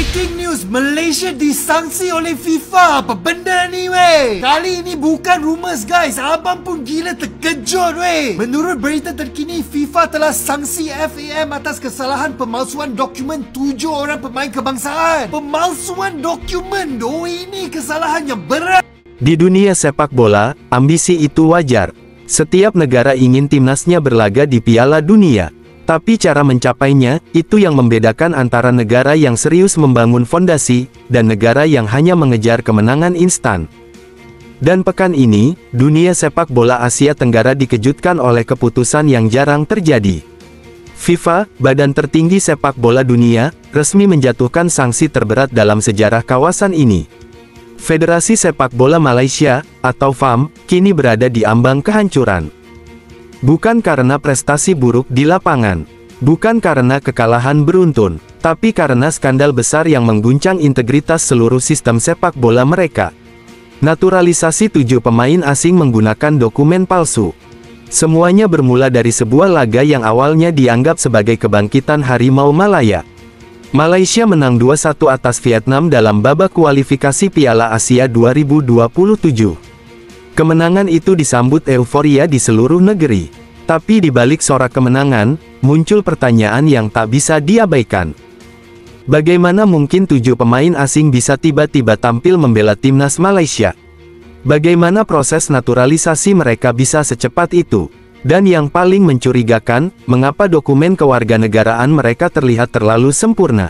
Breaking news, Malaysia disangsi oleh FIFA. Apa benda ni weh? Kali ini bukan rumours guys, abang pun gila terkejut weh. Menurut berita terkini, FIFA telah sangsi FAM atas kesalahan pemalsuan dokumen 7 orang pemain kebangsaan. Pemalsuan dokumen, ini kesalahan yang berat. Di dunia sepak bola, ambisi itu wajar. Setiap negara ingin timnasnya berlaga di Piala Dunia. Tapi cara mencapainya, itu yang membedakan antara negara yang serius membangun fondasi, dan negara yang hanya mengejar kemenangan instan. Dan pekan ini, dunia sepak bola Asia Tenggara dikejutkan oleh keputusan yang jarang terjadi. FIFA, badan tertinggi sepak bola dunia, resmi menjatuhkan sanksi terberat dalam sejarah kawasan ini. Federasi Sepak Bola Malaysia, atau FAM, kini berada di ambang kehancuran. Bukan karena prestasi buruk di lapangan, bukan karena kekalahan beruntun, tapi karena skandal besar yang mengguncang integritas seluruh sistem sepak bola mereka. Naturalisasi 7 pemain asing menggunakan dokumen palsu. Semuanya bermula dari sebuah laga yang awalnya dianggap sebagai kebangkitan Harimau Malaya. Malaysia menang 2-1 atas Vietnam dalam babak kualifikasi Piala Asia 2027. Kemenangan itu disambut euforia di seluruh negeri. Tapi di balik sorak kemenangan, muncul pertanyaan yang tak bisa diabaikan. Bagaimana mungkin 7 pemain asing bisa tiba-tiba tampil membela timnas Malaysia? Bagaimana proses naturalisasi mereka bisa secepat itu? Dan yang paling mencurigakan, mengapa dokumen kewarganegaraan mereka terlihat terlalu sempurna?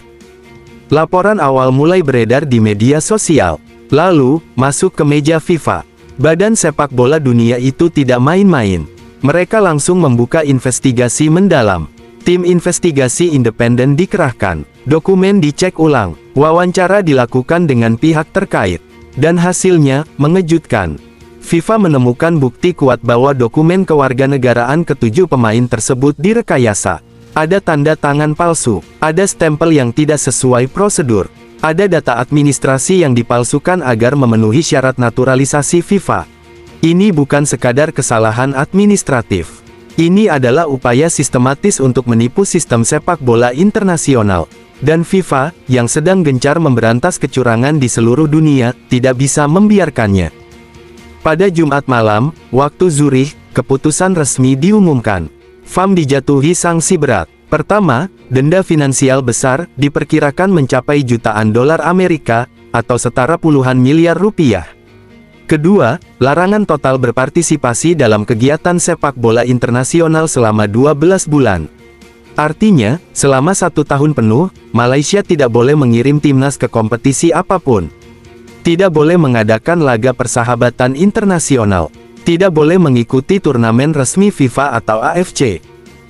Laporan awal mulai beredar di media sosial. Lalu, masuk ke meja FIFA. Badan sepak bola dunia itu tidak main-main. Mereka langsung membuka investigasi mendalam. Tim investigasi independen dikerahkan. Dokumen dicek ulang. Wawancara dilakukan dengan pihak terkait. Dan hasilnya, mengejutkan. FIFA menemukan bukti kuat bahwa dokumen kewarganegaraan ke-7 pemain tersebut direkayasa. Ada tanda tangan palsu. Ada stempel yang tidak sesuai prosedur. Ada data administrasi yang dipalsukan agar memenuhi syarat naturalisasi FIFA. Ini bukan sekadar kesalahan administratif. Ini adalah upaya sistematis untuk menipu sistem sepak bola internasional. Dan FIFA, yang sedang gencar memberantas kecurangan di seluruh dunia, tidak bisa membiarkannya. Pada Jumat malam, waktu Zurich, keputusan resmi diumumkan. FAM dijatuhi sanksi berat. Pertama, denda finansial besar, diperkirakan mencapai jutaan dolar Amerika, atau setara puluhan miliar rupiah. Kedua, larangan total berpartisipasi dalam kegiatan sepak bola internasional selama 12 bulan. Artinya, selama 1 tahun penuh, Malaysia tidak boleh mengirim timnas ke kompetisi apapun. Tidak boleh mengadakan laga persahabatan internasional. Tidak boleh mengikuti turnamen resmi FIFA atau AFC.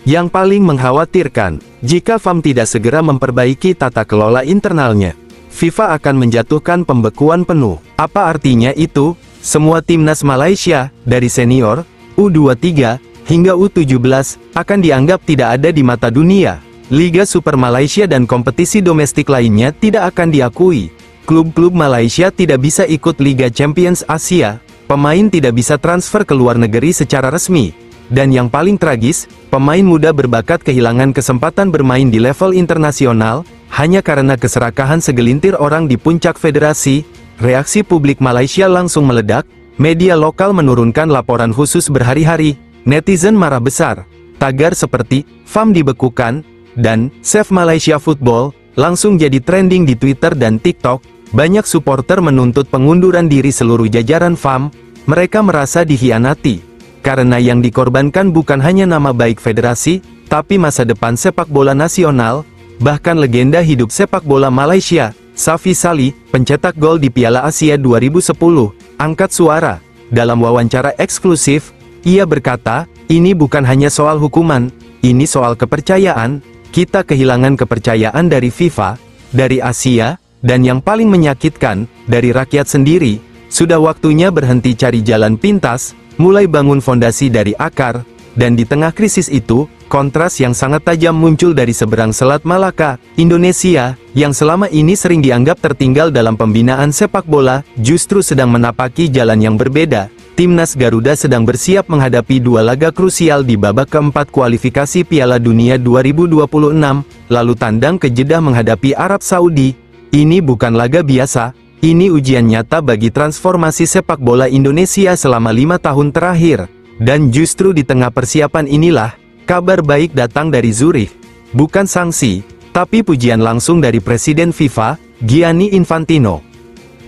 Yang paling mengkhawatirkan, jika FAM tidak segera memperbaiki tata kelola internalnya, FIFA akan menjatuhkan pembekuan penuh. Apa artinya itu? Semua timnas Malaysia, dari senior, U23, hingga U17, akan dianggap tidak ada di mata dunia. Liga Super Malaysia dan kompetisi domestik lainnya tidak akan diakui. Klub-klub Malaysia tidak bisa ikut Liga Champions Asia. Pemain tidak bisa transfer ke luar negeri secara resmi. Dan yang paling tragis, pemain muda berbakat kehilangan kesempatan bermain di level internasional, hanya karena keserakahan segelintir orang di puncak federasi. Reaksi publik Malaysia langsung meledak, media lokal menurunkan laporan khusus berhari-hari, netizen marah besar. Tagar seperti, FAM dibekukan, dan, Save Malaysia Football, langsung jadi trending di Twitter dan TikTok. Banyak supporter menuntut pengunduran diri seluruh jajaran FAM, mereka merasa dikhianati. Karena yang dikorbankan bukan hanya nama baik federasi, tapi masa depan sepak bola nasional. Bahkan legenda hidup sepak bola Malaysia, Safi Salih, pencetak gol di Piala Asia 2010, angkat suara. Dalam wawancara eksklusif, ia berkata, ini bukan hanya soal hukuman, ini soal kepercayaan. Kita kehilangan kepercayaan dari FIFA, dari Asia, dan yang paling menyakitkan, dari rakyat sendiri. Sudah waktunya berhenti cari jalan pintas, mulai bangun fondasi dari akar. Dan di tengah krisis itu, kontras yang sangat tajam muncul dari seberang Selat Malaka, Indonesia, yang selama ini sering dianggap tertinggal dalam pembinaan sepak bola, justru sedang menapaki jalan yang berbeda. Timnas Garuda sedang bersiap menghadapi 2 laga krusial di babak keempat kualifikasi Piala Dunia 2026, lalu tandang ke Jeddah menghadapi Arab Saudi. Ini bukan laga biasa, ini ujian nyata bagi transformasi sepak bola Indonesia selama 5 tahun terakhir. Dan justru di tengah persiapan inilah, kabar baik datang dari Zurich. Bukan sanksi, tapi pujian langsung dari Presiden FIFA, Gianni Infantino.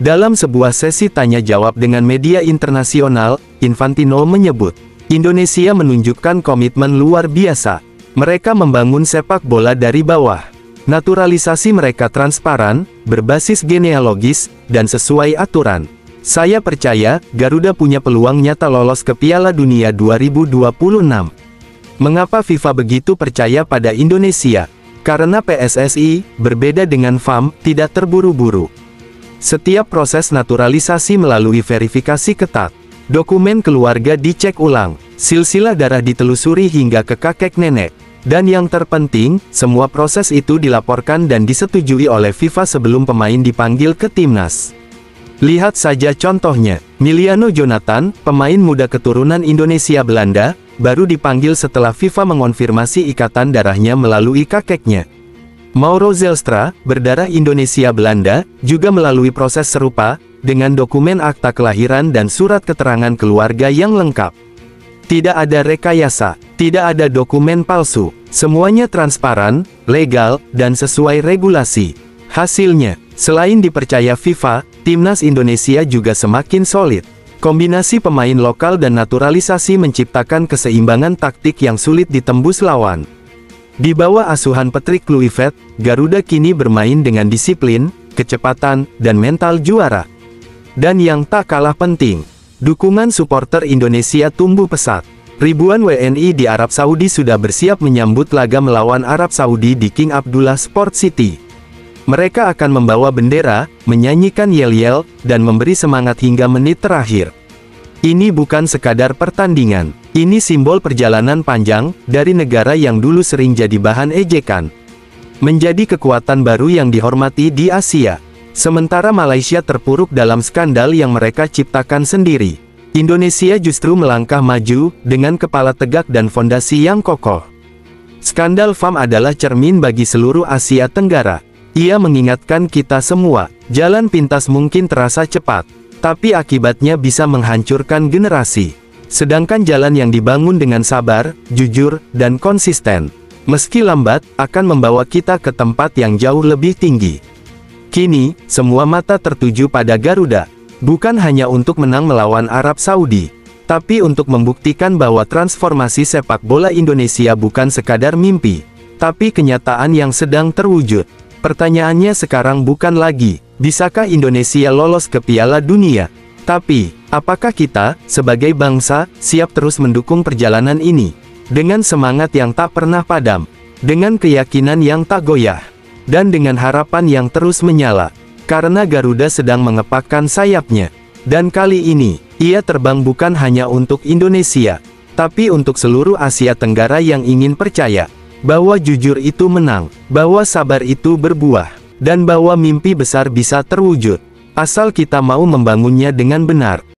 Dalam sebuah sesi tanya jawab dengan media internasional, Infantino menyebut, Indonesia menunjukkan komitmen luar biasa. Mereka membangun sepak bola dari bawah. Naturalisasi mereka transparan, berbasis genealogis, dan sesuai aturan. Saya percaya, Garuda punya peluang nyata lolos ke Piala Dunia 2026. Mengapa FIFA begitu percaya pada Indonesia? Karena PSSI, berbeda dengan FAM, tidak terburu-buru. Setiap proses naturalisasi melalui verifikasi ketat. Dokumen keluarga dicek ulang, silsilah darah ditelusuri hingga ke kakek nenek. Dan yang terpenting, semua proses itu dilaporkan dan disetujui oleh FIFA sebelum pemain dipanggil ke timnas. Lihat saja contohnya, Miliano Jonathan, pemain muda keturunan Indonesia Belanda, baru dipanggil setelah FIFA mengonfirmasi ikatan darahnya melalui kakeknya. Mauro Zelstra, berdarah Indonesia Belanda, juga melalui proses serupa, dengan dokumen akta kelahiran dan surat keterangan keluarga yang lengkap. Tidak ada rekayasa, tidak ada dokumen palsu, semuanya transparan, legal, dan sesuai regulasi. Hasilnya, selain dipercaya FIFA, timnas Indonesia juga semakin solid. Kombinasi pemain lokal dan naturalisasi menciptakan keseimbangan taktik yang sulit ditembus lawan. Di bawah asuhan Patrick Kluivert, Garuda kini bermain dengan disiplin, kecepatan, dan mental juara. Dan yang tak kalah penting, dukungan supporter Indonesia tumbuh pesat. Ribuan WNI di Arab Saudi sudah bersiap menyambut laga melawan Arab Saudi di King Abdullah Sport City. Mereka akan membawa bendera, menyanyikan yel-yel, dan memberi semangat hingga menit terakhir. Ini bukan sekadar pertandingan, ini simbol perjalanan panjang, dari negara yang dulu sering jadi bahan ejekan. Menjadi kekuatan baru yang dihormati di Asia. Sementara Malaysia terpuruk dalam skandal yang mereka ciptakan sendiri. Indonesia justru melangkah maju, dengan kepala tegak dan fondasi yang kokoh. Skandal FAM adalah cermin bagi seluruh Asia Tenggara. Ia mengingatkan kita semua, jalan pintas mungkin terasa cepat, tapi akibatnya bisa menghancurkan generasi. Sedangkan jalan yang dibangun dengan sabar, jujur, dan konsisten, meski lambat, akan membawa kita ke tempat yang jauh lebih tinggi. Kini, semua mata tertuju pada Garuda. Bukan hanya untuk menang melawan Arab Saudi, tapi untuk membuktikan bahwa transformasi sepak bola Indonesia bukan sekadar mimpi, tapi kenyataan yang sedang terwujud. Pertanyaannya sekarang bukan lagi, bisakah Indonesia lolos ke Piala Dunia? Tapi, apakah kita, sebagai bangsa, siap terus mendukung perjalanan ini? Dengan semangat yang tak pernah padam, dengan keyakinan yang tak goyah, dan dengan harapan yang terus menyala. Karena Garuda sedang mengepakkan sayapnya. Dan kali ini, ia terbang bukan hanya untuk Indonesia, tapi untuk seluruh Asia Tenggara yang ingin percaya bahwa jujur itu menang, bahwa sabar itu berbuah, dan bahwa mimpi besar bisa terwujud, asal kita mau membangunnya dengan benar.